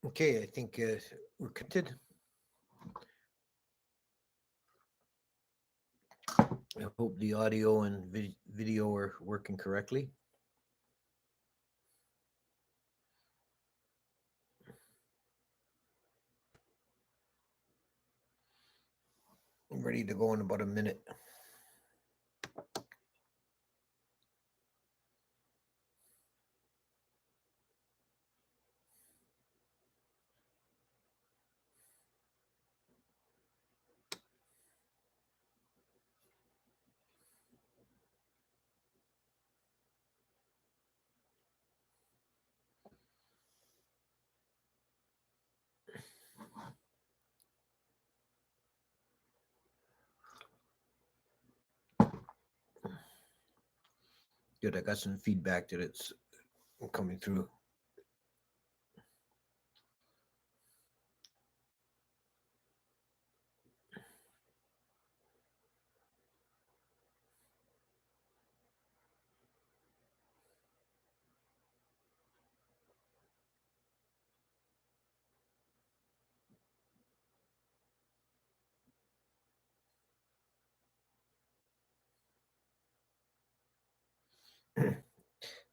Okay, I think we're connected. I hope the audio and video are working correctly. I'm ready to go in about a minute. Good. I got some feedback that it's coming through.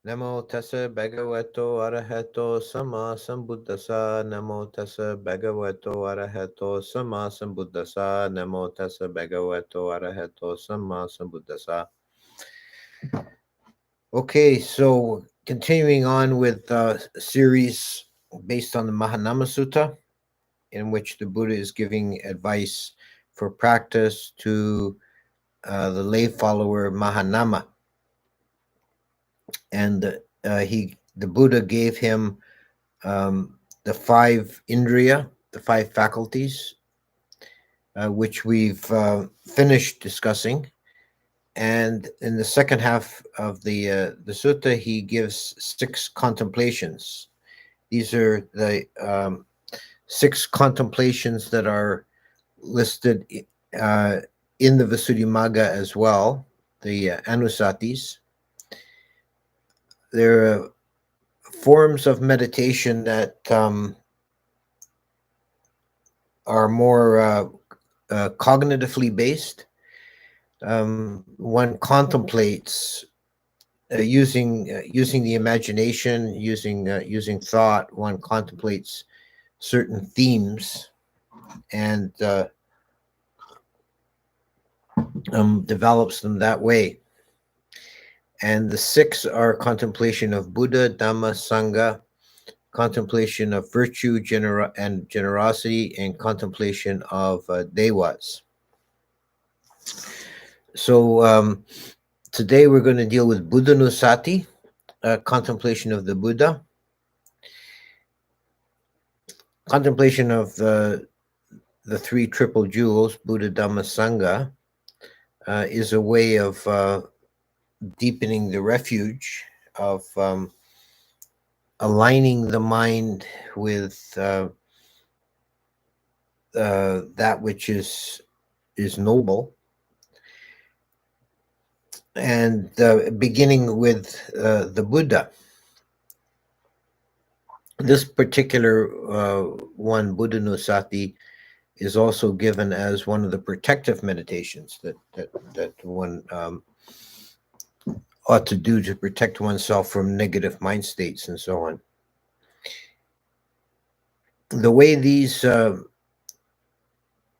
Namo tassa bhagavato arahato sama sambuddhasa. Namo tassa bhagavato arahato sama sambuddhasa. Namo tassa bhagavato arahato sama sambuddhasa. Okay, so continuing on with a series based on the Mahānāma Sutta, in which the Buddha is giving advice for practice to the lay follower Mahānāma. And the Buddha gave him the five indriya, the five faculties, which we've finished discussing. And in the second half of the sutta, he gives 6 contemplations. These are the 6 contemplations that are listed in the Visuddhimagga as well, the Anusatis. They're forms of meditation that are more cognitively based. One contemplates using the imagination, using thought. One contemplates certain themes and develops them that way. And the 6 are contemplation of Buddha, Dhamma, Sangha, contemplation of virtue and generosity, and contemplation of devas. So today we're going to deal with Buddhanusati, contemplation of the Buddha. Contemplation of the 3 triple jewels, Buddha, Dhamma, Sangha, is a way of deepening the refuge, of aligning the mind with that which is noble, and beginning with the Buddha. This particular one, Buddhanusati, is also given as one of the protective meditations that one ought to do to protect oneself from negative mind states and so on. The way these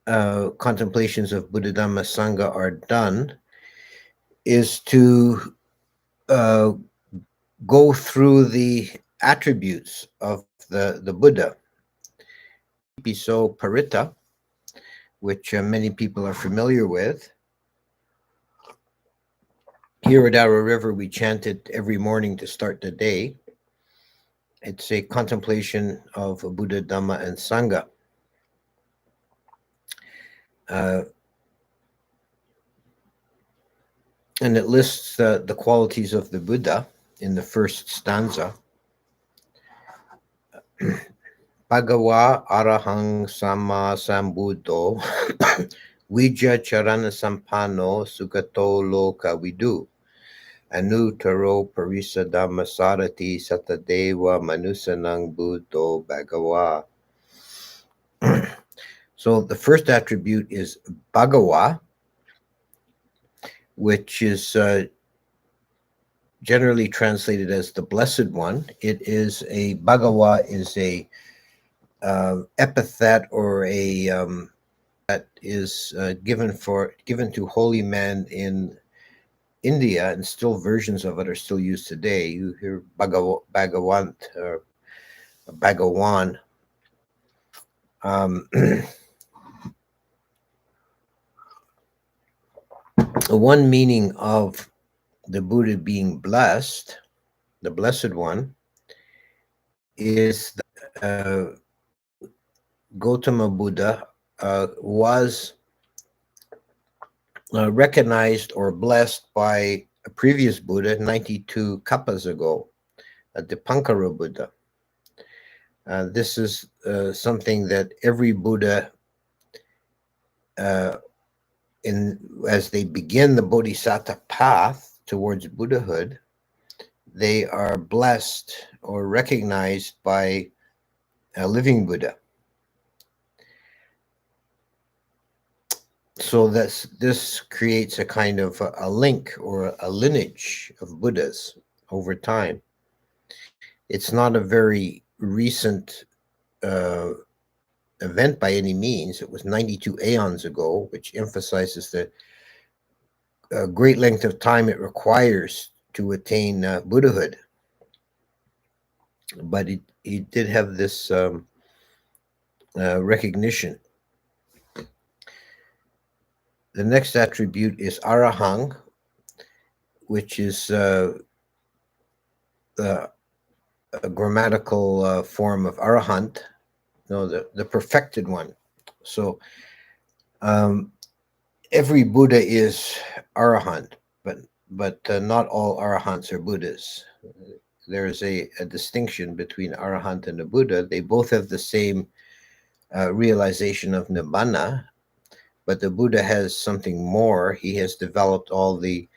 contemplations of Buddha, Dhamma, Sangha are done is to go through the attributes of the Buddha. So Parita, which many people are familiar with. Here at Arrow River, we chant it every morning to start the day. It's a contemplation of Buddha, Dhamma, and Sangha. And it lists the qualities of the Buddha in the first stanza. Bhagava Arahang Sama Sambuddho Vijja Charana Sampano Sugato Loka Vidu. Anutaro Parisadhamma Sarati Satadeva Manusanang Buddho Bhagawa. So the first attribute is Bhagawa, which is generally translated as the Blessed One. It is a Bhagawa is a epithet or a that is given to holy men in India, and still versions of it are still used today. You hear Bhagawant or Bhagawan. One meaning of the Buddha being blessed, the Blessed One, is that Gautama Buddha was recognized or blessed by a previous Buddha 92 kappas ago, Dipankara Buddha. This is something that every Buddha, as they begin the Bodhisattva path towards Buddhahood, they are blessed or recognized by a living Buddha. So this creates a kind of a link or a lineage of Buddhas over time. It's not a very recent event by any means. It was 92 aeons ago, which emphasizes the great length of time it requires to attain Buddhahood. But he did have this recognition. The next attribute is Arahang, which is a grammatical form of Arahant, the perfected one. So every Buddha is Arahant, but not all Arahants are Buddhas. There is a distinction between Arahant and a Buddha. They both have the same realization of Nibbana, but the Buddha has something more. He has developed all the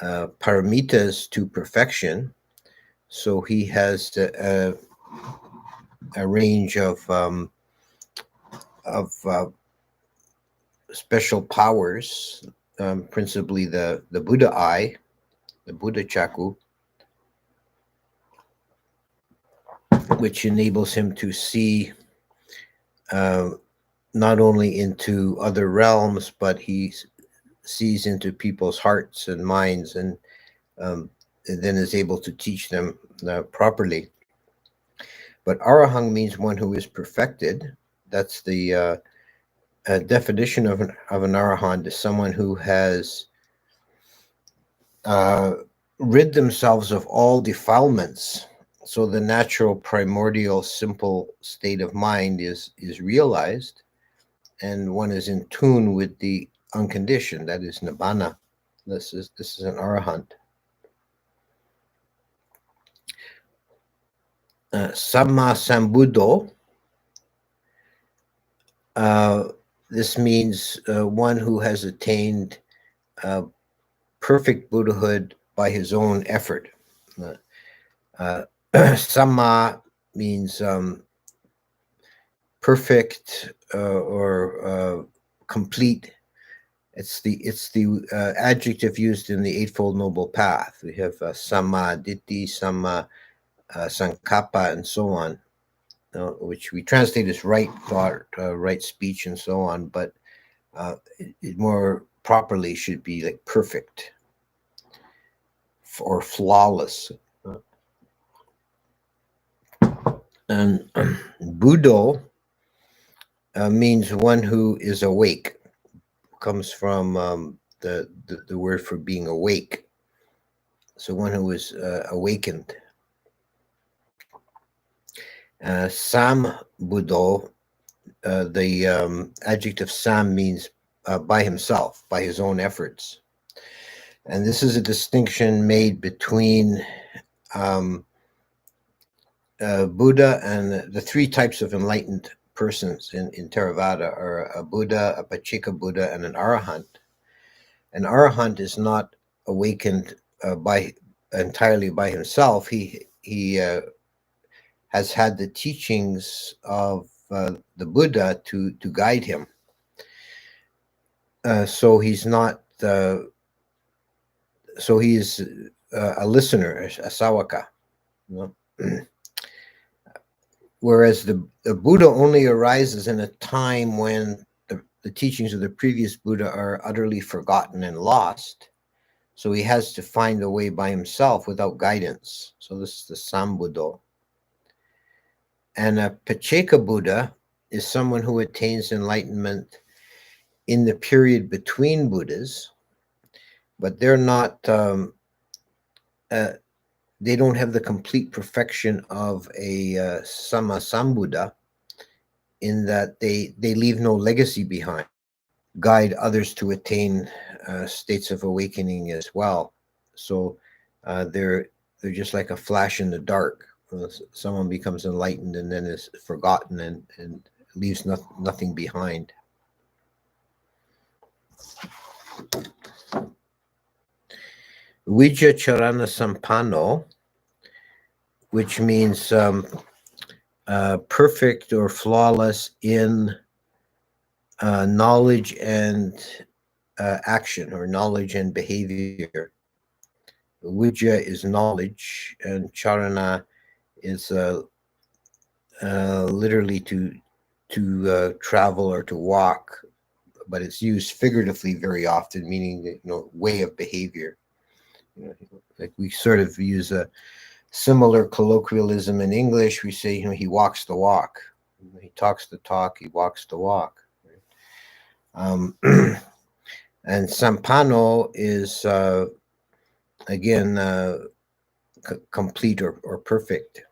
paramitas to perfection. So he has a range of special powers, principally the Buddha eye, the Buddha Chaku, which enables him to see not only into other realms, but he sees into people's hearts and minds, and then is able to teach them properly. But Arahang means one who is perfected. That's the definition of an Arahant, is someone who has rid themselves of all defilements. So the natural, primordial, simple state of mind is realized, and one is in tune with the unconditioned, that is Nibbana. This is an Arahant. Samma Sambuddho. This means one who has attained perfect Buddhahood by his own effort. Samma means perfect or complete. It's the adjective used in the Eightfold Noble Path. We have Samma Ditti, Samma Sankappa, and so on, which we translate as right thought, right speech, and so on. But it more properly should be like perfect or flawless. And Buddho means one who is awake. Comes from the word for being awake. So one who is awakened. Sam Buddho, the adjective Sam means by himself, by his own efforts. And this is a distinction made between Buddha and the three types of enlightened persons in Theravada are a Buddha, a Pacceka Buddha, and an Arahant. An Arahant is not awakened entirely by himself. He has had the teachings of the Buddha to guide him. So he's not. So he is a listener, a sawaka. You know? Whereas the Buddha only arises in a time when the teachings of the previous Buddha are utterly forgotten and lost. So he has to find the way by himself without guidance. So this is the Sambuddho. And a Pacceka Buddha is someone who attains enlightenment in the period between Buddhas, but they're not, they don't have the complete perfection of a Sama Sambuddha, in that they leave no legacy behind, guide others to attain states of awakening as well. So they're just like a flash in the dark. Someone becomes enlightened and then is forgotten and leaves nothing behind. Vijja Charana Sampanno, which means perfect or flawless in knowledge and action, or knowledge and behavior. Vijja is knowledge, and charana is literally to travel or to walk, but it's used figuratively very often, meaning the way of behavior. Like we sort of use a similar colloquialism in English. We say, he walks the walk. He talks the talk. He walks the walk. And Sampanno is again complete or perfect.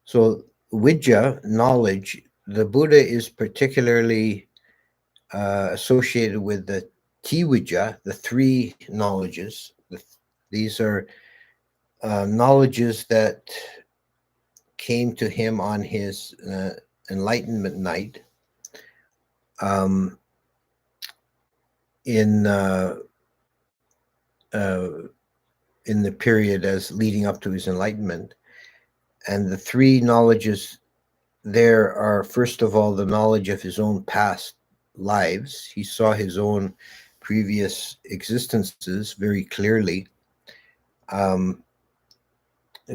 So Vijja, knowledge, the Buddha is particularly associated with the Tivijja, the three knowledges. These are knowledges that came to him on his enlightenment night, in the period as leading up to his enlightenment. And the three knowledges there are, first of all, the knowledge of his own past lives. He saw his own previous existences very clearly,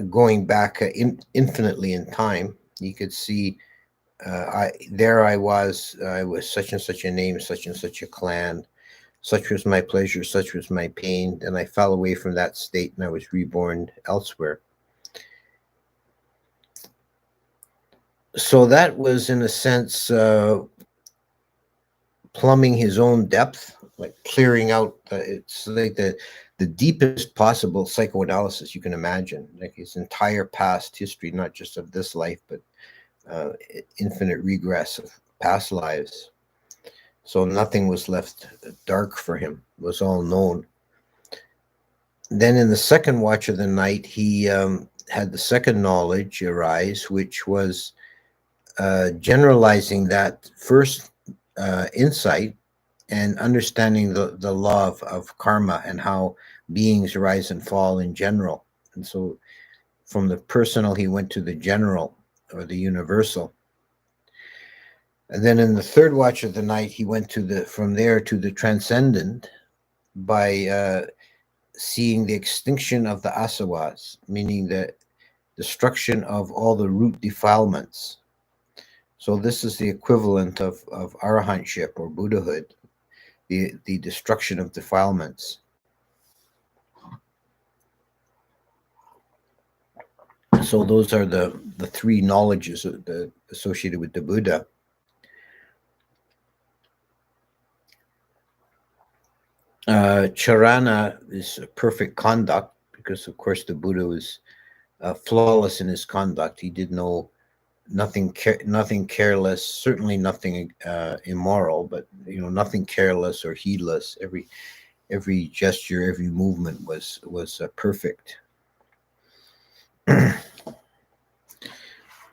going back infinitely in time. He could see, I was such and such a name, such and such a clan, such was my pleasure, such was my pain, and I fell away from that state and I was reborn elsewhere. So that was, in a sense, plumbing his own depth, like clearing out. It's like the deepest possible psychoanalysis you can imagine, like his entire past history, not just of this life, but infinite regress of past lives. So nothing was left dark for him. It was all known. Then in the second watch of the night, he had the second knowledge arise, which was generalizing that first insight and understanding the law of karma and how beings rise and fall in general. And so from the personal, he went to the general, or the universal. And then in the third watch of the night, he went from there to the transcendent by seeing the extinction of the asavas, meaning the destruction of all the root defilements. So this is the equivalent of arahantship or Buddhahood, the destruction of defilements. So those are the three knowledges associated with the Buddha. Charana is perfect conduct, because of course the Buddha was flawless in his conduct. He did nothing careless, certainly nothing immoral, but nothing careless or heedless. Every gesture, every movement was perfect.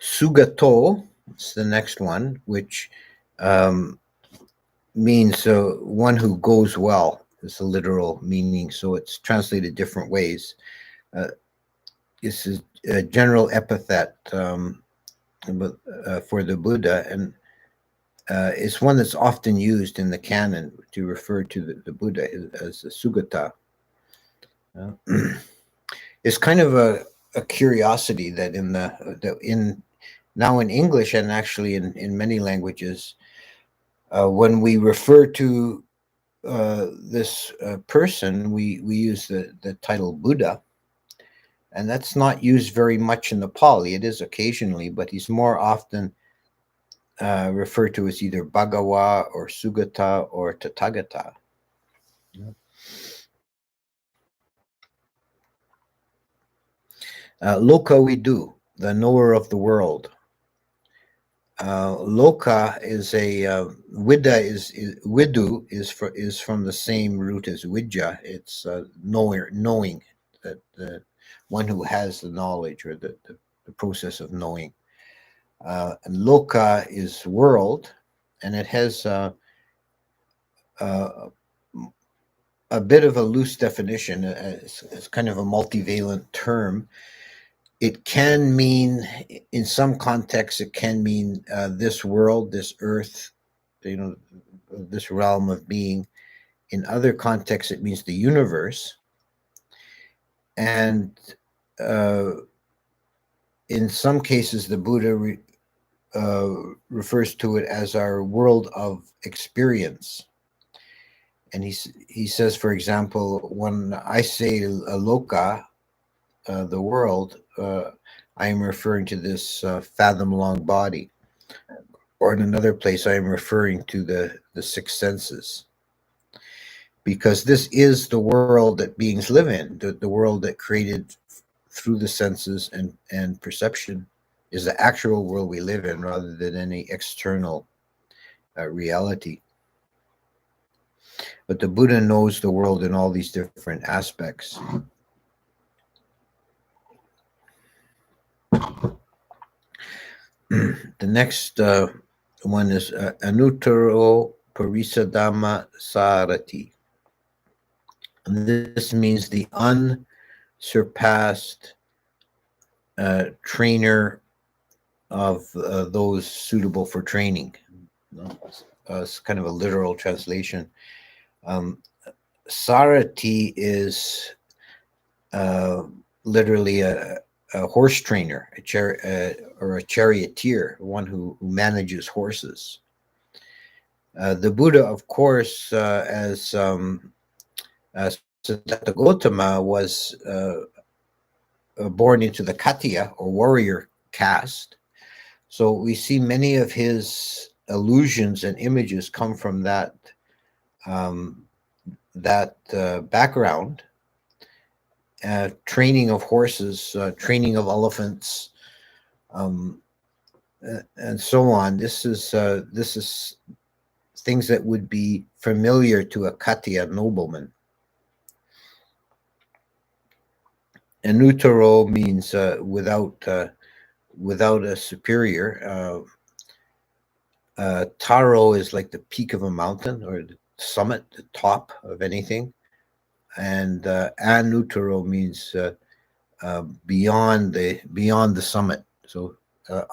Sugato is the next one, which means one who goes well. is the literal meaning, so it's translated different ways. This is a general epithet for the Buddha, and it's one that's often used in the canon to refer to the Buddha as a Sugata. It's kind of a curiosity that now in English, and actually in many languages, when we refer to this person, we use the title Buddha, and that's not used very much in the Pali. It is occasionally, but he's more often referred to as either Bhagawa or Sugata or Tathagata. Loka Vidu, the knower of the world. Loka is Vidu is from the same root as Vidya. It's knowing, that the one who has the knowledge, or the process of knowing. And Loka is world, and it has a bit of a loose definition. It's kind of a multivalent term. It can mean, in some contexts, it can mean this world, this earth, this realm of being. In other contexts, it means the universe. And in some cases, the Buddha refers to it as our world of experience. And he says, for example, when I say loka, the world, I am referring to this fathom-long body. Or in another place, I am referring to the six senses. Because this is the world that beings live in, the world that created through the senses and perception is the actual world we live in, rather than any external reality. But the Buddha knows the world in all these different aspects. The next one is Anuttaro Parisadhamma Sarati. And this means the unsurpassed trainer of those suitable for training. It's kind of a literal translation. Sarati is literally a horse trainer, or a charioteer, one who manages horses. The Buddha, of course, as Siddhartha Gautama, was born into the Khattiya, or warrior caste. So we see many of his illusions and images come from that background. Training of horses, training of elephants, and so on. This is things that would be familiar to a Khattiya nobleman. Anuttaro means without a superior. Taro is like the peak of a mountain, or the summit, the top of anything. And Anuttaro means beyond the summit, so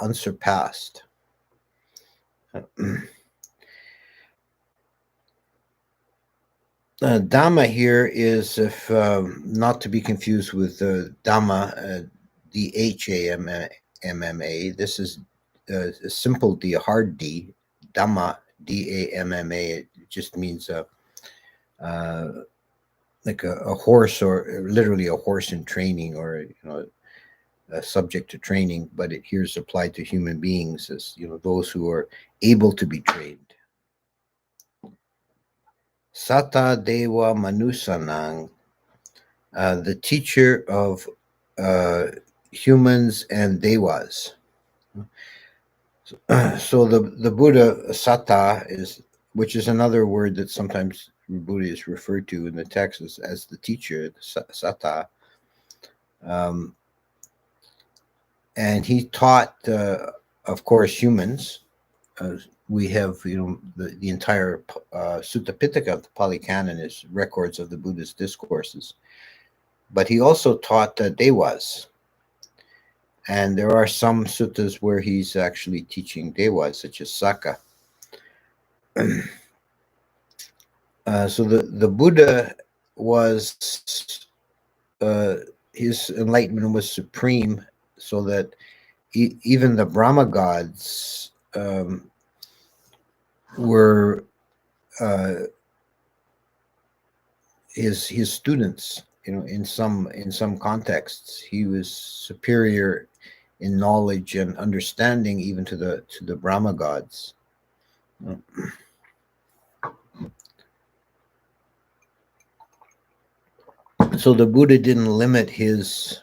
unsurpassed. Dhamma here is, if not to be confused with Dhamma, D-H-A-M-M-A. This is a simple D, a hard D. Dhamma, D-A-M-M-A. It just means like a horse, or literally a horse in training, or subject to training. But it here is applied to human beings as those who are able to be trained. Sata Deva Manusanang, the teacher of humans and devas. So the Buddha, Sata, which is another word that sometimes Buddha is referred to in the text as the teacher, Sata. And he taught, of course, humans we have, the entire Sutta Pitaka, the Pali Canon, is records of the Buddha's discourses. But he also taught devas. And there are some suttas where he's actually teaching devas, such as Saka. So the Buddha was, his enlightenment was supreme, so that even the Brahma gods were his students. In some contexts, he was superior in knowledge and understanding even to the Brahma gods. So the Buddha didn't limit his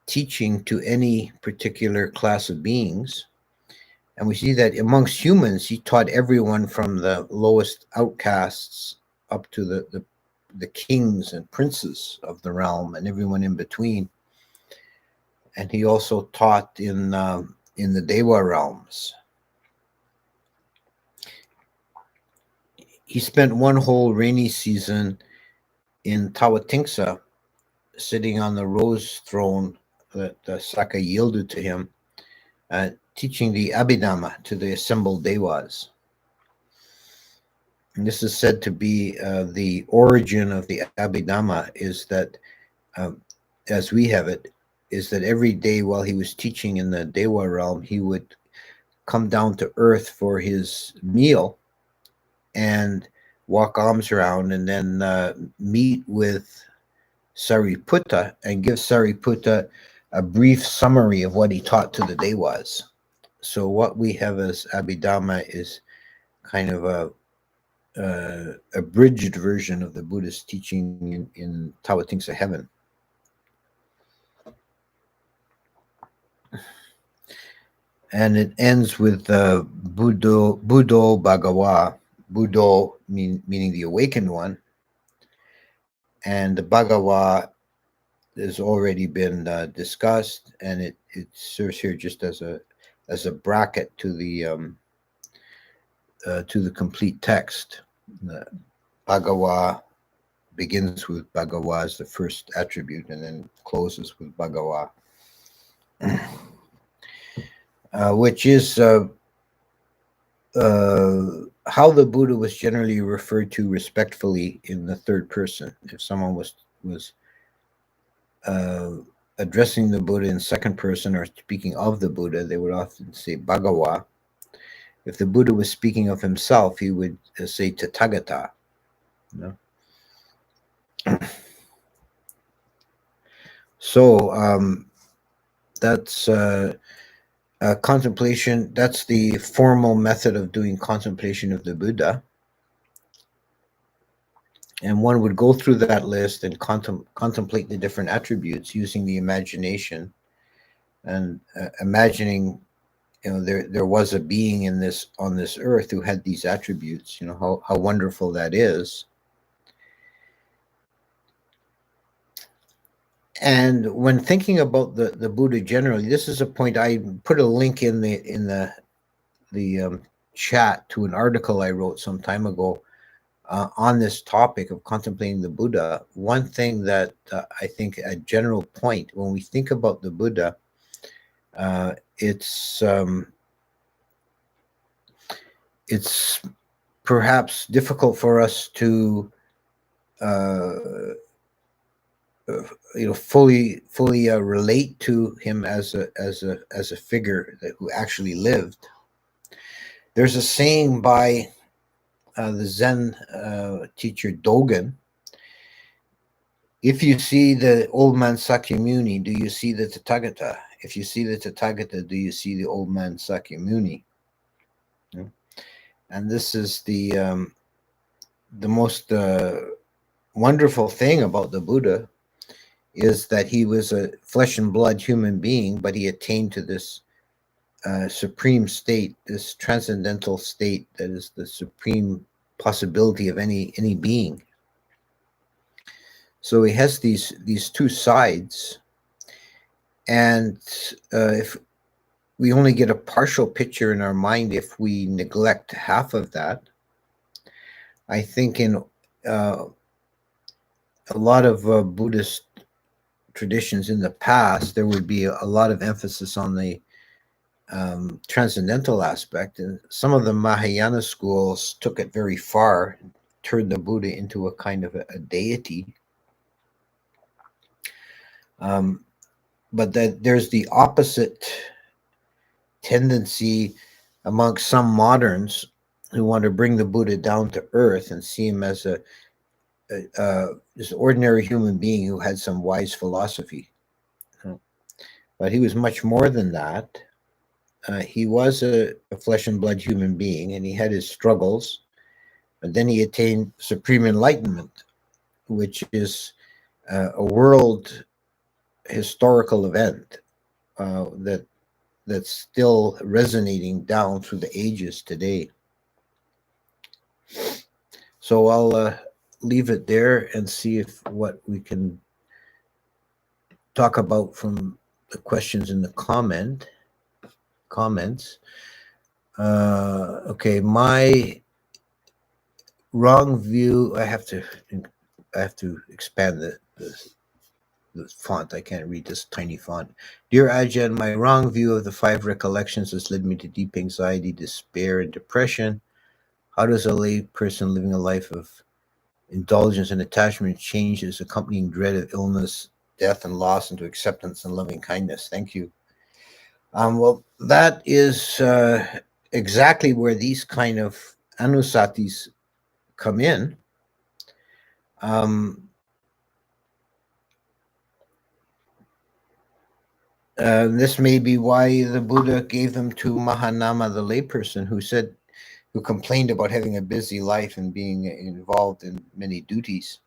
teaching to any particular class of beings. And we see that amongst humans, he taught everyone from the lowest outcasts up to the kings and princes of the realm, and everyone in between. And he also taught in the Deva realms. He spent one whole rainy season in Tawatingsa, sitting on the rose throne that Saka yielded to him, teaching the Abhidhamma to the assembled devas. And this is said to be the origin of the Abhidhamma, is that, as we have it, is that every day while he was teaching in the Deva realm, he would come down to earth for his meal and walk arms around, and then meet with Sariputta and give Sariputta a brief summary of what he taught to the devas. So what we have as Abhidhamma is kind of a abridged version of the Buddhist teaching in Tawatingsa heaven. And it ends with Buddho Bhagava, Buddho meaning the awakened one, and the Bhagava has already been discussed, and it serves here just as a bracket to the complete text. The Bhagava begins with Bhagava as the first attribute, and then closes with Bhagava, which is how the Buddha was generally referred to respectfully in the third person. If someone was addressing the Buddha in second person or speaking of the Buddha, they would often say Bhagava. If the Buddha was speaking of himself, he would say Tathagata. So that's contemplation. That's the formal method of doing contemplation of the Buddha. And one would go through that list and contemplate the different attributes using the imagination, and imagining, there was a being on this earth who had these attributes. How wonderful that is. And when thinking about the Buddha generally, this is a point. I put a link in the chat to an article I wrote some time ago on this topic of contemplating the Buddha. One thing that I think, a general point, when we think about the Buddha, it's perhaps difficult for us to fully relate to him as a figure who actually lived. There's a saying by the Zen teacher Dogen: if you see the old man Sakyamuni, do you see the Tathagata? If you see the Tathagata, do you see the old man Sakyamuni? And this is the most wonderful thing about the Buddha, is that he was a flesh and blood human being, but he attained to this supreme state, this transcendental state that is the supreme possibility of any being. So he has these two sides, and if we only get a partial picture in our mind if we neglect half of that. I think in a lot of Buddhist traditions in the past, there would be a lot of emphasis on the transcendental aspect, and some of the Mahayana schools took it very far, turned the Buddha into a kind of a deity. But that there's the opposite tendency amongst some moderns who want to bring the Buddha down to earth and see him as this ordinary human being who had some wise philosophy. But he was much more than that. He was a flesh and blood human being, and he had his struggles. But then he attained supreme enlightenment, which is a world historical event that's still resonating down through the ages today. So I'll leave it there and see if what we can talk about from the questions in the comments. Okay, my wrong view. I have to expand the font. I can't read this tiny font. Dear Ajahn, my wrong view of the 5 recollections has led me to deep anxiety, despair, and depression. How does a lay person living a life of indulgence and attachment change his accompanying dread of illness, death, and loss into acceptance and loving kindness? Thank you. Well, that is exactly where these kind of anusatis come in. This may be why the Buddha gave them to Mahānāma, the layperson, who complained about having a busy life and being involved in many duties.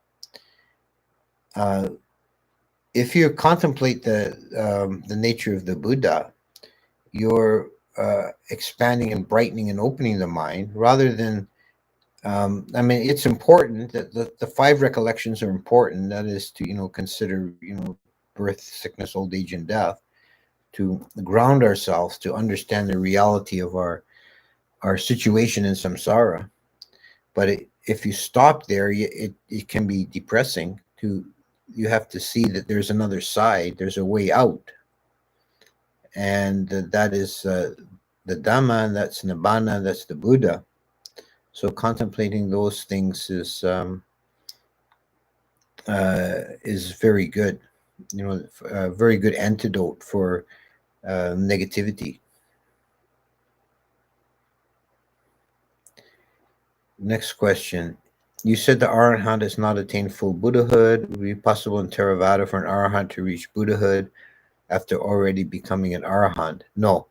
If you contemplate the nature of the Buddha, you're expanding and brightening and opening the mind rather than. I mean, it's important that the 5 recollections are important. That is to consider birth, sickness, old age, and death, to ground ourselves, to understand the reality of our situation in samsara. But if you stop there, it can be depressing. You have to see that there's another side, there's a way out, and that is the Dhamma, and that's Nibbana, that's the Buddha. So contemplating those things is very good. A very good antidote for negativity. Next question. You said the Arahant has not attained full Buddhahood. Would it be possible in Theravada for an Arahant to reach Buddhahood after already becoming an Arahant? No,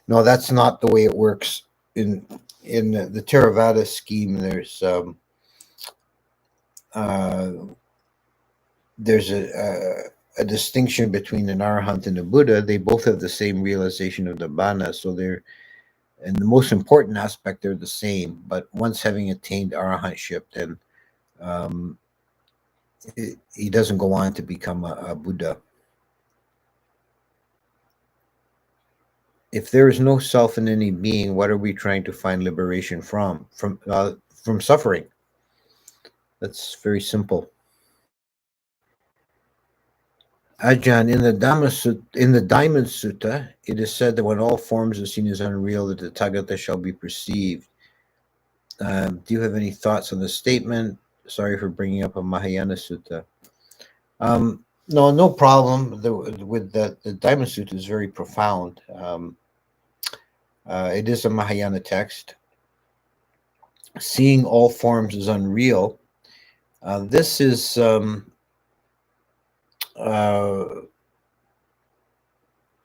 that's not the way it works. In the Theravada scheme, there's a distinction between an Arahant and a Buddha. They both have the same realization of the Nibbana, so they're, in the most important aspect, they're the same. But once having attained Arahantship, then he doesn't go on to become a Buddha. If there is no self in any being, what are we trying to find liberation from? From suffering. That's very simple. Ajahn, in the Diamond Sutta, it is said that when all forms are seen as unreal, the Tathagata shall be perceived. Do you have any thoughts on the statement? Sorry for bringing up a Mahayana Sutta. No problem. With the Diamond Sutta is very profound. It is a Mahayana text. Seeing all forms as unreal. This is a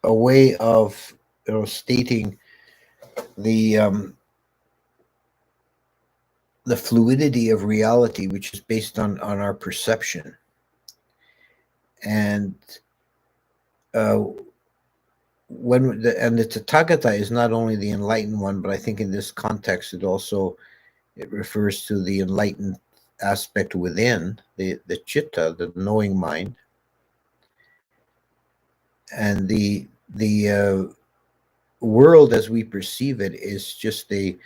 way of stating the fluidity of reality, which is based on our perception. And the Tathagata is not only the enlightened one, but I think in this context it refers to the enlightened aspect within the chitta, the knowing mind, and the world as we perceive it is just a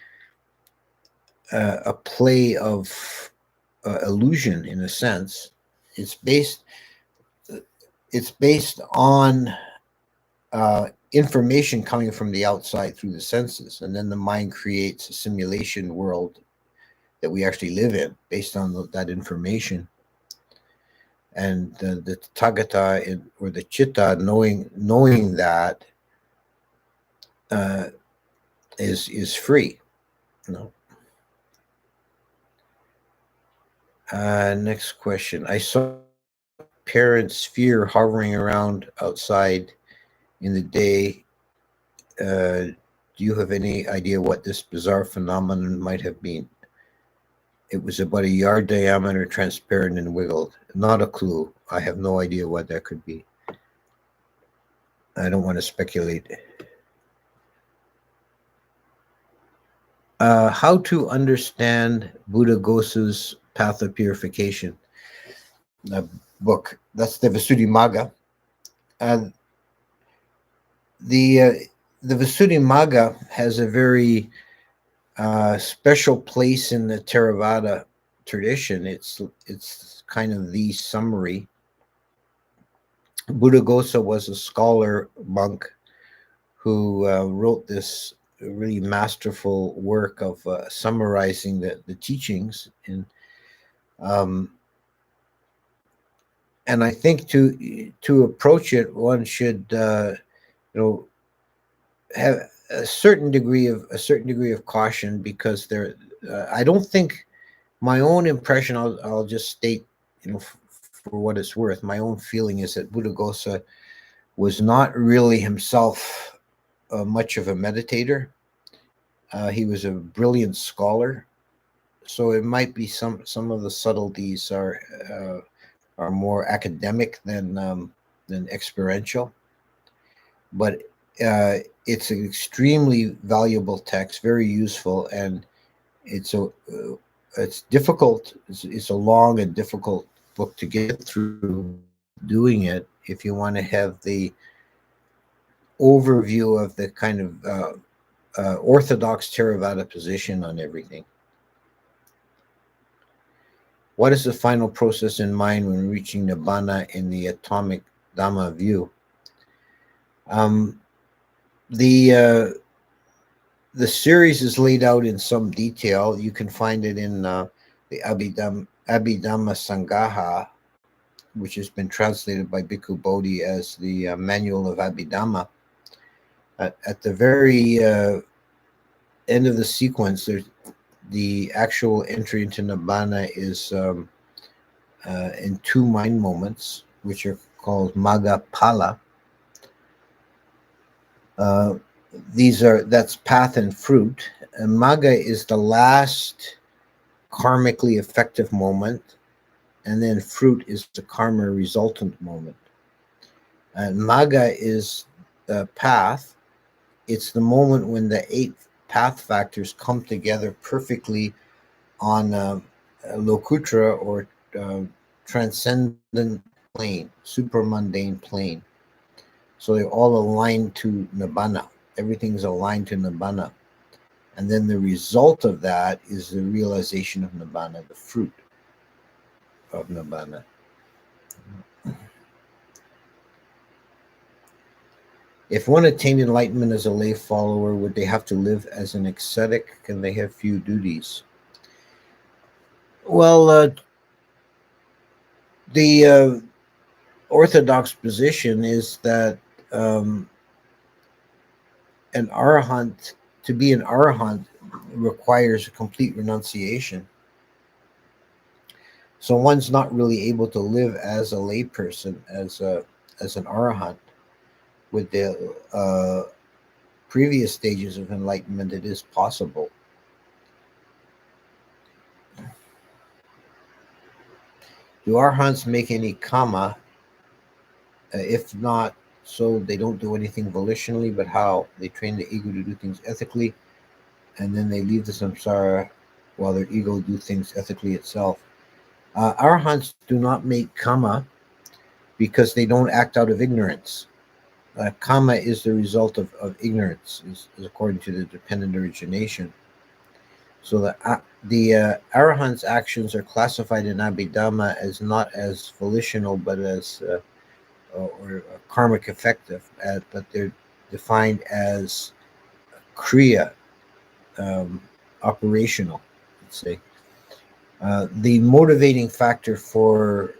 play of illusion in a sense. It's based it's based on information coming from the outside through the senses, and then the mind creates a simulation world that we actually live in based on that information. And the tathagata or the chitta, knowing that, uh, is free. You know? Next question. I saw parents' sphere hovering around outside in the day. Do you have any idea what this bizarre phenomenon might have been? It was about a yard diameter, transparent, and wiggled. Not a clue. I have no idea what that could be. I don't want to speculate. How to understand Buddhaghosa's Path of Purification book. That's the Visuddhimagga. Uh, the the Visuddhimagga has a very special place in the Theravada tradition. It's kind of the summary. Buddhaghosa was a scholar monk who wrote this really masterful work of summarizing the teachings. And I think to approach it, one should have a certain degree of caution, because there I don't think, my own impression, I'll just state, for what it's worth, my own feeling is that Buddhaghosa was not really himself much of a meditator. He was a brilliant scholar, so it might be some of the subtleties are more academic than experiential, but it's an extremely valuable text, very useful, and it's difficult. It's a long and difficult book to get through. Doing it, if you want to have the overview of the kind of orthodox Theravada position on everything. What is the final process in mind when reaching Nibbana in the atomic Dhamma view? The series is laid out in some detail. You can find it in the Abhidhamma Sangaha, which has been translated by Bhikkhu Bodhi as the Manual of Abhidhamma. At the very end of the sequence, the actual entry into Nibbana is in 2 mind moments, which are called Magga Phala. That's path and fruit. And Magga is the last karmically effective moment, and then fruit is the karma resultant moment. And Magga is the path. It's the moment when the 8 path factors come together perfectly on a lokutra, or transcendent plane, supramundane plane. So they're all aligned to Nibbana. Everything's aligned to Nibbana. And then the result of that is the realization of Nibbana, the fruit of Nibbana. If one attained enlightenment as a lay follower, would they have to live as an ascetic? Can they have few duties? Well, the orthodox position is that an arahant, to be an arahant, requires a complete renunciation. So one's not really able to live as a layperson, as an arahant. With the previous stages of enlightenment, it is possible. Do arahants make any karma? If not, so they don't do anything volitionally, but how? They train the ego to do things ethically, and then they leave the samsara while their ego do things ethically itself. Arahants do not make karma because they don't act out of ignorance. Karma is the result of ignorance, is according to the dependent origination. So the arahant's actions are classified in Abhidhamma as not as volitional, but as or karmic effective, but they're defined as kriya, um, operational. Let's say the motivating factor for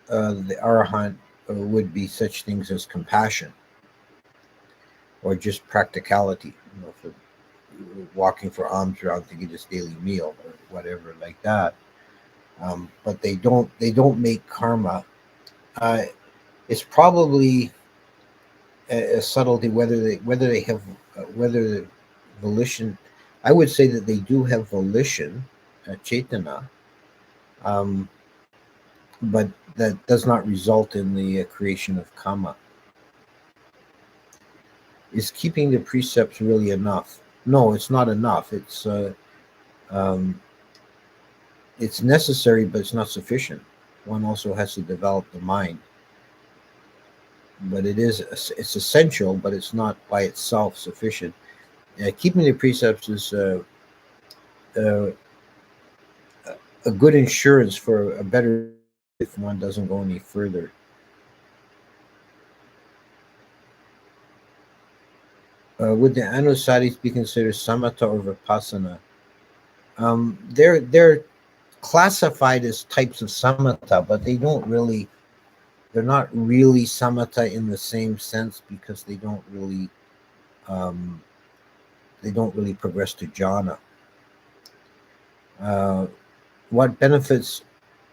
the arahant would be such things as compassion or just practicality. For walking for alms around to get his daily meal or whatever like that. But they don't make karma. Uh, it's probably a subtlety whether they have whether the volition. I would say that they do have volition, chetana, um, but that does not result in the creation of karma. Is keeping the precepts really enough? No, it's not enough. Um, it's necessary, but it's not sufficient. One also has to develop the mind, but it's essential, but it's not by itself sufficient. Keeping the precepts is uh, a good insurance for a better if one doesn't go any further. Would the Anusatis be considered samatha or vipassana? They're classified as types of samatha, but they're not really samatha in the same sense because um, they don't really progress to jhana. Uh, what benefits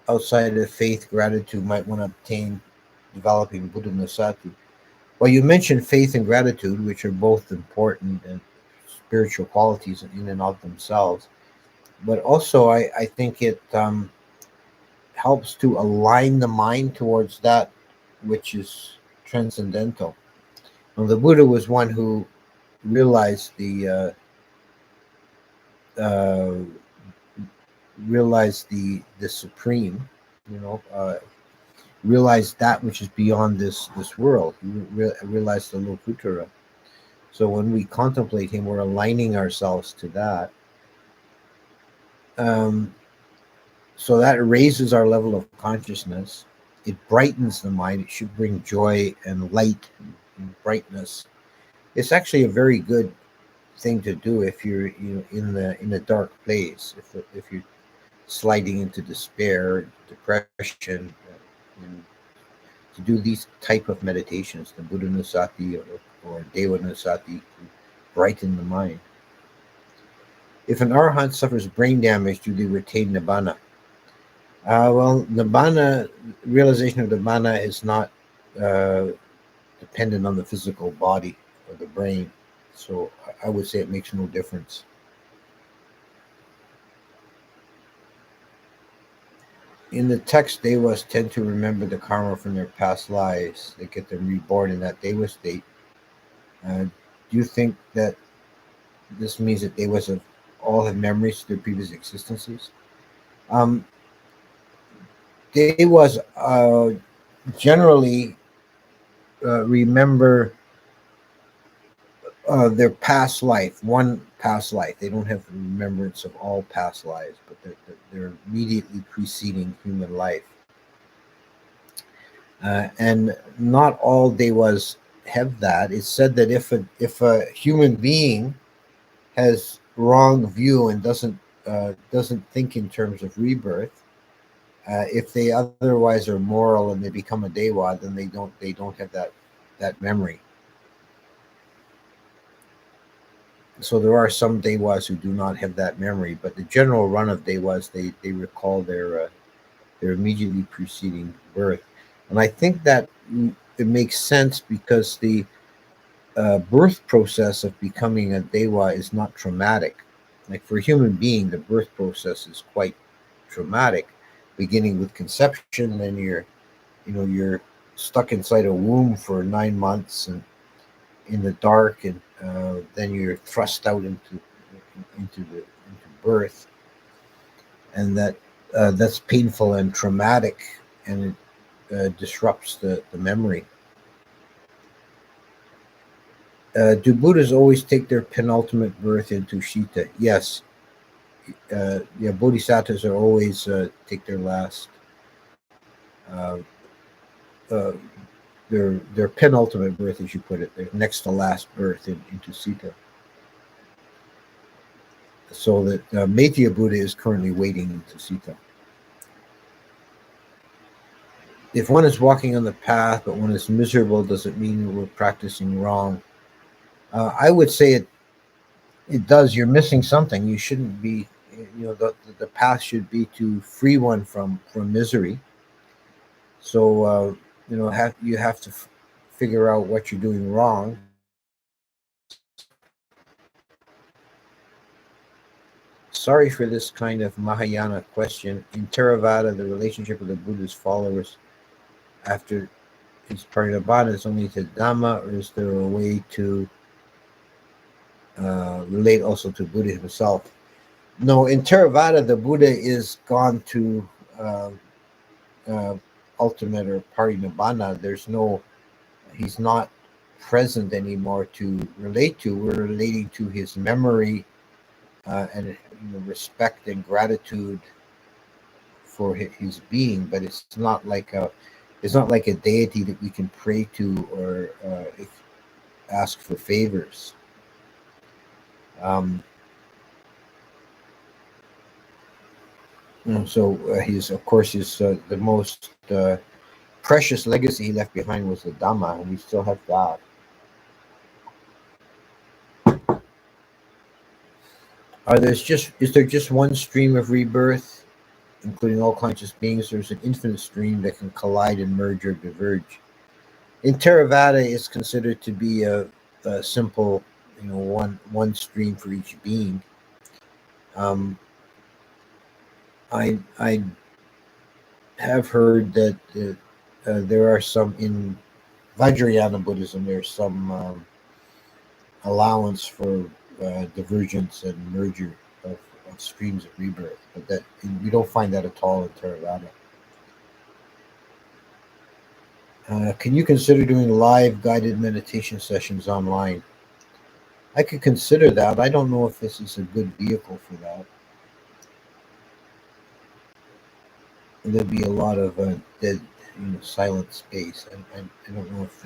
outside of faith, gratitude might one obtain developing Buddhanusati? Well, you mentioned faith and gratitude, which are both important and spiritual qualities in and of themselves. But also, I think it helps to align the mind towards that which is transcendental. Well, the Buddha was one who realized uh, the supreme, you know, realized that which is beyond this world. He realized the Lokuttara. So when we contemplate him, we're aligning ourselves to that. Um, so that raises our level of consciousness. It brightens the mind. It should bring joy and light and brightness. It's actually a very good thing to do if you're in a dark place. If you're sliding into despair, depression, and to do these type of meditations, the Buddhanusati or Devanusati, to brighten the mind. If an arahant suffers brain damage, do they retain nibbana? Well, nibbana, realization of nibbana is not uh, dependent on the physical body or the brain. So I would say it makes no difference. In the text, devas tend to remember the karma from their past lives. They get them reborn in that deva state. Do you think that this means that devas all have memories of their previous existences? Um, devas generally remember their past life, one past life. They don't have remembrance of all past lives, but they're immediately preceding human life. And not all devas have that. It's said that if a human being has wrong view and doesn't think in terms of rebirth, if they otherwise are moral and they become a deva, then they don't have that memory. So there are some devas who do not have that memory, but the general run of devas, they recall their immediately preceding birth, and I think that it makes sense because the birth process of becoming a deva is not traumatic. Like for a human being, the birth process is quite traumatic, beginning with conception, then you're stuck inside a womb for 9 months and in the dark, and then you're thrust out into birth, and that's painful and traumatic, and it disrupts the memory. Do Buddhas always take their penultimate birth into Shita? Yes. Yeah, Bodhisattvas are always take their last, uh, uh, their penultimate birth, as you put it, their next to last birth into Sita. So that Maitreya Buddha is currently waiting into Sita. If one is walking on the path but one is miserable, does it mean we're practicing wrong? I would say it does. You're missing something. You shouldn't be. The path should be to free one from misery. So you have to figure out what you're doing wrong. Sorry for this kind of Mahayana question. In Theravada, the relationship of the Buddha's followers after his parinibbana is only to Dhamma, or is there a way to relate also to Buddha himself? No, in Theravada, the Buddha is gone to uh, uh, ultimate or parinibbana. He's not present anymore to relate to. We're relating to his memory and respect and gratitude for his being, but it's not like a deity that we can pray to or ask for favors. Um, so he's of course the most precious legacy he left behind was the Dhamma, and we still have that. Is there just one stream of rebirth, including all conscious beings? There's an infinite stream that can collide and merge or diverge. In Theravada, it's considered to be a simple, one stream for each being. Um, I have heard that there are some in Vajrayana Buddhism. There's some allowance for divergence and merger of streams of rebirth, but that you don't find that at all in Theravada. Can you consider doing live guided meditation sessions online? I could consider that. I don't know if this is a good vehicle for that. There'd be a lot of dead, silent space. I don't know if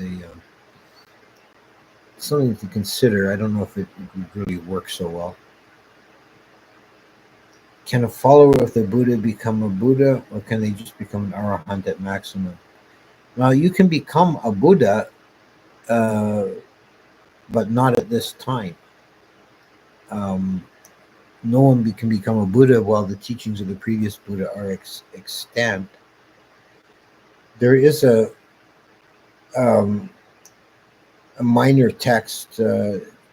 something to consider. I don't know if it would really work so well. Can a follower of the Buddha become a Buddha, or can they just become an Arahant at maximum? Now, you can become a Buddha, uh, but not at this time. Um, no one can become a Buddha while the teachings of the previous Buddha are extant. There is um, a minor text,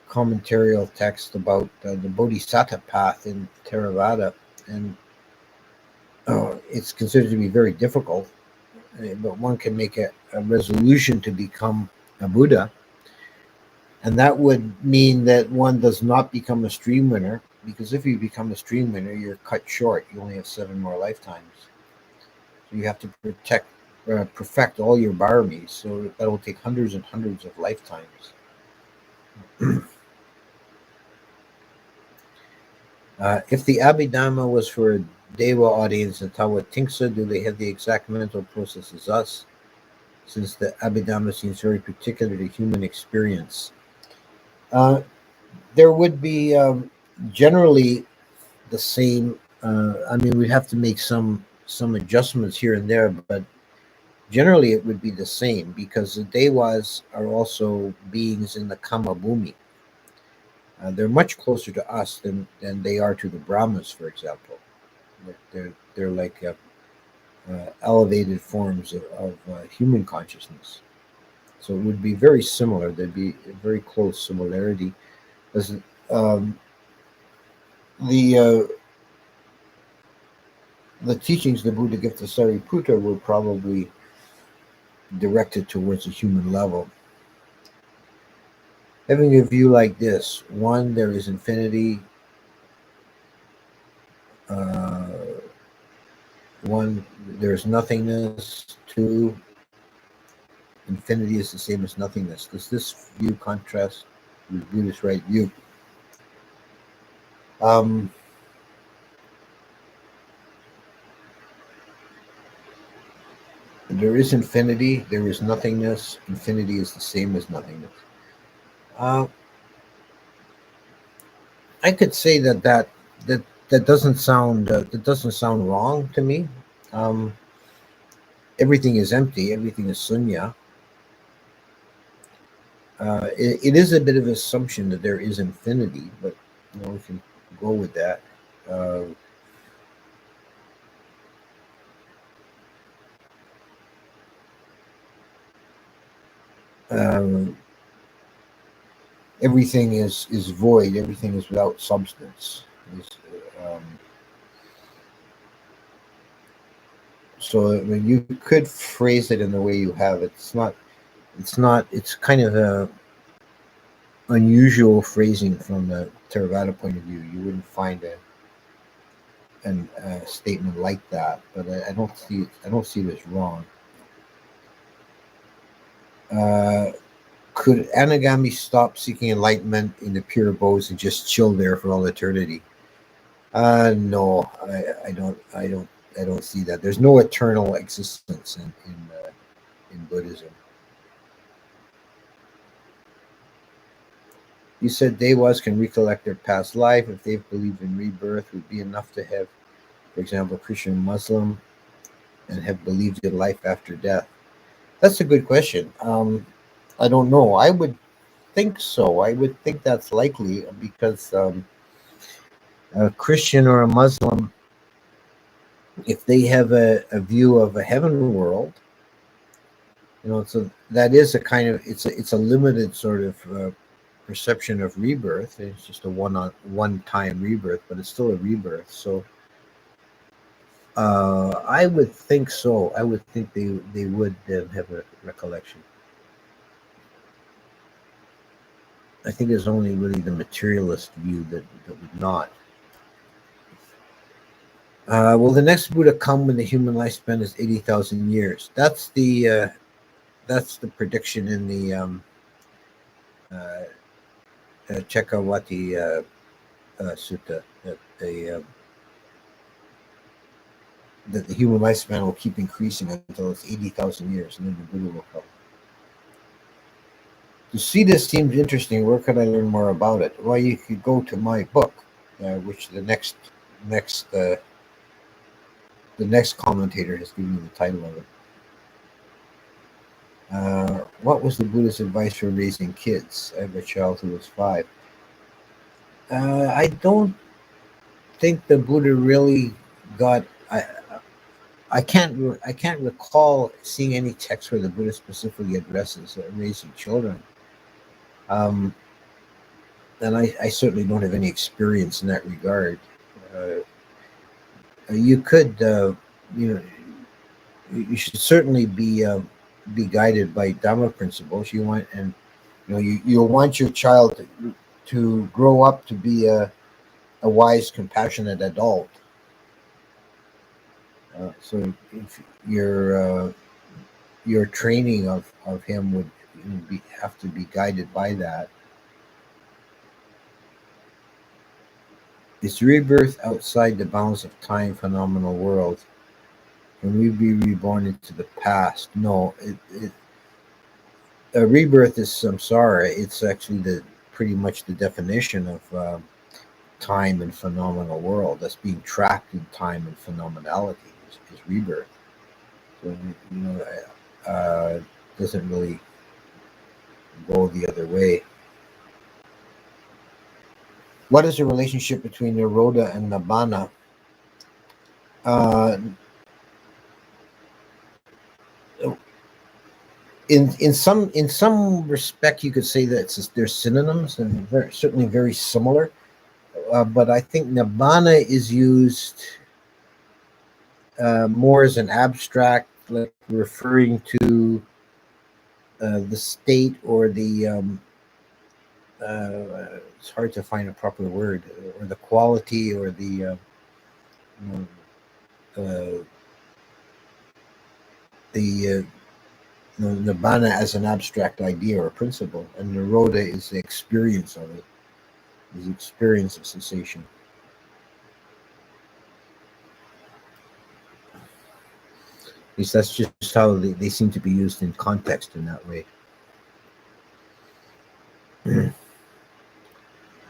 commentarial text about the Bodhisattva path in Theravada, and it's considered to be very difficult, but one can make a resolution to become a Buddha, and that would mean that one does not become a stream winner, because if you become a stream winner, you're cut short. You only have 7 more lifetimes. So you have to perfect all your baramis, so that will take hundreds and hundreds of lifetimes. If the Abhidhamma was for a Deva audience in Tawa Tingsa, do they have the exact mental process as us? Since the Abhidhamma seems very particular to human experience. There would be generally the same. I mean, we'd have to make some adjustments here and there, but generally it would be the same, because the Devas are also beings in the Kama Bhumi. They're much closer to us than they are to the Brahmas, for example. They're like elevated forms of human consciousness. So it would be very similar. There'd be a very close similarity. As the teachings the Buddha gave to Sariputta were probably directed towards a human level. Having a view like this: 1, there is infinity. 1, there's nothingness. 2, infinity is the same as nothingness. Does this view contrast the Buddhist right view. Um, there is infinity. There is nothingness. Infinity is the same as nothingness. Uh, I could say that doesn't sound wrong to me. Um, Everything is empty. Everything is sunya. It is a bit of an assumption that there is infinity, but we can go with that. Uh, um, Everything is void. Everything is without substance. Is, um, so I mean, you could phrase it in the way you have it. It's not. It's not. It's kind of a unusual phrasing from the Theravada point of view. You wouldn't find a statement like that, but I don't see it. I don't see it as wrong. Uh, could Anagami stop seeking enlightenment in the pure abodes and just chill there for all eternity? No, I don't. I don't see that. There's no eternal existence in Buddhism. You said Dewas can recollect their past life if they've believed in rebirth. Would be enough to have, for example, Christian, Muslim, and have believed in life after death. That's a good question. I don't know. I would think so. I would think that's likely because a Christian or a Muslim, if they have a view of a heaven world, so that is a kind of it's a limited sort of perception of rebirth. It's just a one time rebirth, but it's still a rebirth. So I would think so. I would think they would have a recollection. I think it's only really the materialist view that would not. Will the next Buddha come when the human lifespan is 80,000 years? That's the prediction in the uh, Chakrawati Sutta that the human lifespan will keep increasing until it's 80,000 years, and then the Buddha will come. To see this seems interesting. Where could I learn more about it? Well, you could go to my book, which next the next commentator has given me the title of it. What was the Buddha's advice for raising kids? I have a child who was 5. I don't think the Buddha really got. I can't recall seeing any text where the Buddha specifically addresses raising children. And I certainly don't have any experience in that regard. You could, you should certainly be guided by Dhamma principles. You'll want your child to grow up to be a wise, compassionate adult. So if your training of him would have to be guided by that. Is rebirth outside the bounds of time phenomenal world? Can we be reborn into the past? No, a rebirth is samsara. It's actually pretty much the definition of time and phenomenal world. That's being trapped in time and phenomenality is rebirth. So doesn't really go the other way. What is the relationship between Nirodha and Nibbana? In some respect, you could say that they're synonyms and certainly very similar. But I think Nibbana is used more as an abstract, like referring to the state or it's hard to find a proper word, or the quality or uh, the Nibbana as an abstract idea or principle, and Nirodha is the experience of it, is the experience of cessation. At least that's just how they seem to be used in context in that way.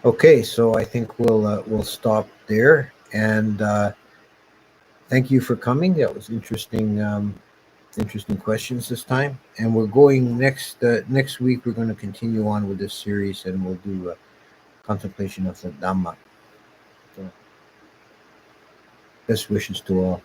Okay, so I think we'll stop there, and thank you for coming. That was interesting. Interesting questions this time, and we're going next week. We're going to continue on with this series, and we'll do contemplation of the Dhamma. So, best wishes to all.